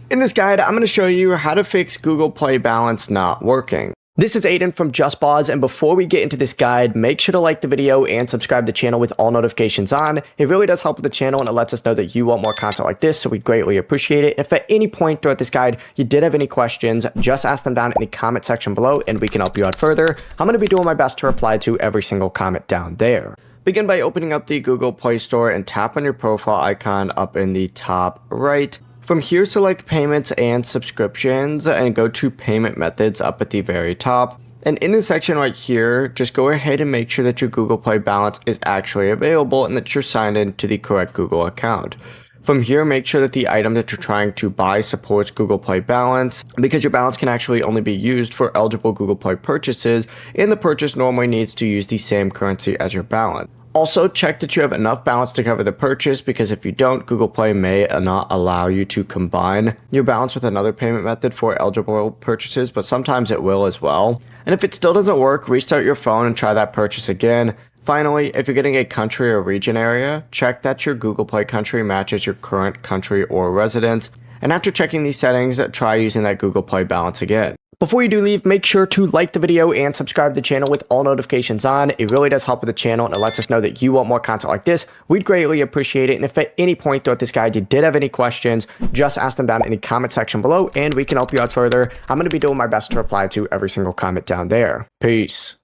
In this guide, I'm going to show you how to fix Google Play balance not working. This is Aiden from JustBoz, and before we get into this guide, make sure to like the video and subscribe to the channel with all notifications on. It really does help with the channel and it lets us know that you want more content like this, so we greatly appreciate it. If at any point throughout this guide you did have any questions, just ask them down in the comment section below and we can help you out further. I'm going to be doing my best to reply to every single comment down there. Begin by opening up the Google Play Store and tap on your profile icon up in the top right. From here, select payments and subscriptions and go to payment methods up at the very top. And in this section right here, just go ahead and make sure that your Google Play balance is actually available and that you're signed in to the correct Google account. From here, make sure that the item that you're trying to buy supports Google Play balance, because your balance can actually only be used for eligible Google Play purchases, and the purchase normally needs to use the same currency as your balance. Also, check that you have enough balance to cover the purchase, because if you don't, Google Play may not allow you to combine your balance with another payment method for eligible purchases, but sometimes it will as well. And if it still doesn't work, restart your phone and try that purchase again. Finally, if you're getting a country or region area, check that your Google Play country matches your current country or residence. And after checking these settings, try using that Google Play balance again. Before you do leave, make sure to like the video and subscribe to the channel with all notifications on. It really does help with the channel and it lets us know that you want more content like this. We'd greatly appreciate it. And if at any point throughout this guide you did have any questions, just ask them down in the comment section below and we can help you out further. I'm going to be doing my best to reply to every single comment down there. Peace.